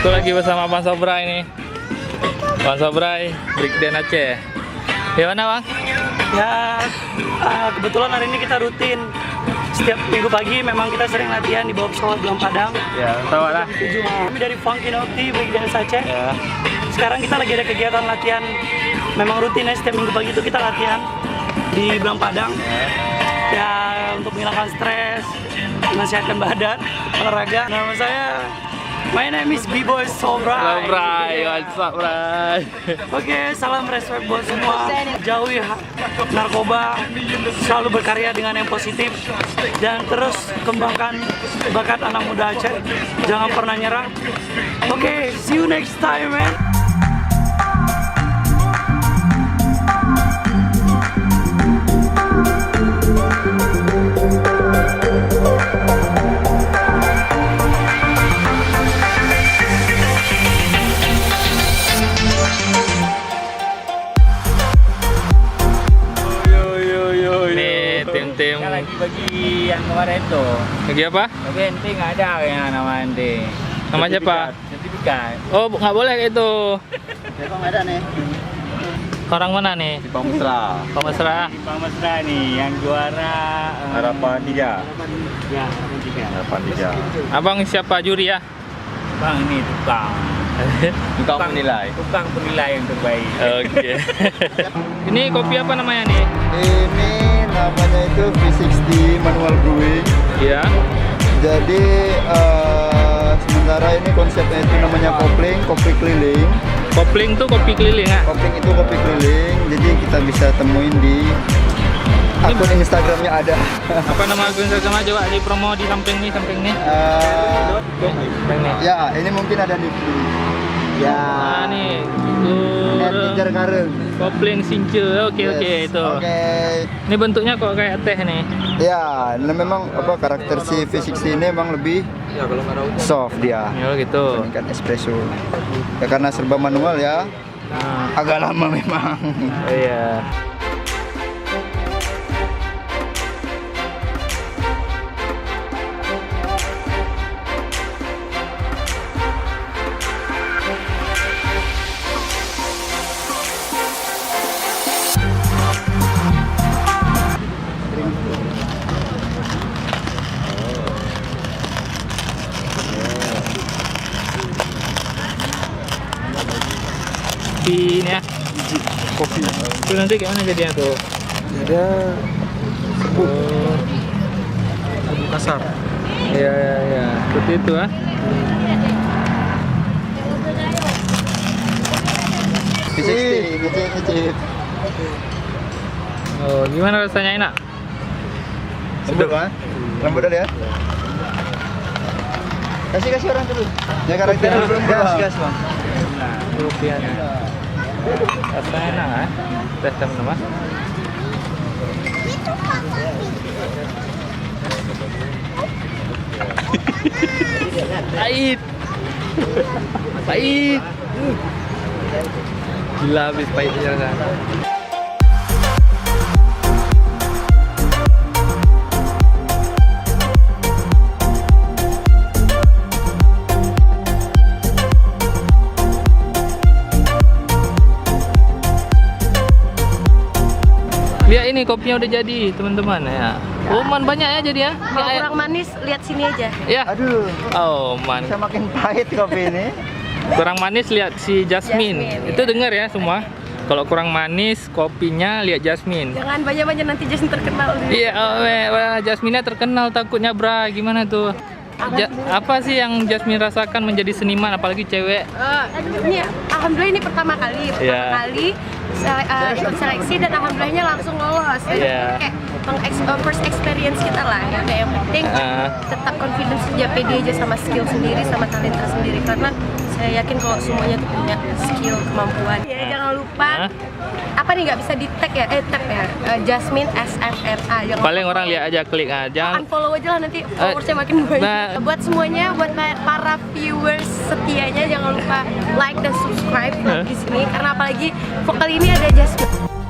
Aku lagi bersama Bang Sobrai ini. Bang Sobrai, Brigden Aceh. Gimana Bang? Ya, kebetulan hari ini kita rutin. Setiap minggu pagi memang kita sering latihan di bawah pesawat Belang Padang. Ya, tahu lah. Kami dari Funky Naughty, Brigden Aceh. Ya. Sekarang kita lagi ada kegiatan latihan. Memang rutin ya, setiap minggu pagi itu kita latihan di Belang Padang. Ya, untuk menghilangkan stres, mensehatkan badan, olahraga. Nama saya, my name is B-Boy Sobrai. Sobrai, what's up, Bray? Oke, salam respect buat semua. Jauhi narkoba, selalu berkarya dengan yang positif, dan terus kembangkan bakat anak muda Aceh. Jangan pernah nyerah. Oke, see you next time, man. Tim Kita lagi bagi yang kemarin tuh. lagi apa? Tapi ente nggak ada yang nama ente. Nama siapa? Sertifikat. Oh, nggak boleh kayak itu. Ya, kok nggak ada nih? Orang mana nih? Di Pamesra, Pak Mesra. Di Pak Mesra nih yang juara Harapan 3. Ya, harapan 3. Harapan 3. Abang siapa juri ya? Bang ini tukang. Tukang menilai. Tukang penilai yang terbaik. Oke. Ini kopi apa namanya nih? Ini namanya itu V60 manual brewing. Iya. Jadi sementara ini konsepnya itu namanya kopling, kopi keliling. Kopling tuh kopi keliling ya? Kopling itu kopi keliling. Jadi kita bisa temuin di akun Instagramnya ada. Apa nama akun Instagram aja Pak? Di promo di samping nih. Eh, Samping nih. ya, ini mungkin ada di ya. Nah nih. Netizer Kareng. Kopling Since. Oke Yes, itu. Oke. Ini bentuknya kok kayak teh nih. Ya, nah memang apa karakter si V60 ini emang lebih soft dia. Ya gitu. Dibandingkan espresso. Ya karena serba manual ya, Nah, agak lama memang. iya. Kopi ini ya. Kopi. Itu nanti gimana jadinya tuh? Ada serbuk, serbuk kasar. Iya, iya, iya. Seperti itu ah. V60, ngecip. Oh, gimana rasanya enak? Serbuk kan? Rambut ada ya? Kasih orang dulu. Ya karakternya belum gas bang. Nah, kopiannya. Rasanya enak ah. Tes teman-teman. Pahit. Pahit. Gila habis pahitnya kan. Lihat ini kopinya udah jadi teman-teman ya. Oh man banyak ya jadi ya. Kalau kurang manis, lihat sini aja. Ya. Aduh, Oh man. bisa makin pahit kopi ini. Kurang manis lihat si Jasmine. Jasmine, Itu dengar ya semua. Kalau kurang manis kopinya lihat Jasmine. Jangan banyak-banyak nanti Jason terkenal. Iya, wah, Jasmine terkenal takutnya Bra. Gimana tuh? Apa sih yang Jasmine rasakan menjadi seniman apalagi cewek? Ini alhamdulillah ini pertama kali Iya. ikut seleksi dan alhamdulillahnya langsung lolos. Iya. Kayak first experience kita lah. Ya. Yang penting tetap confidence aja, pede aja sama skill sendiri, sama talenta sendiri. Karena saya yakin kalau semuanya tuh punya skill, kemampuan. Ya, jangan lupa apa nih nggak bisa di tag ya? Tag ya. Jasmine SMRA. Jangan Paling lupa orang lihat aja klik aja. unfollow aja lah nanti followersnya makin banyak. nah. Buat semuanya, buat para viewers setianya jangan lupa like dan subscribe di sini karena apalagi vokal ini ada Jasmine.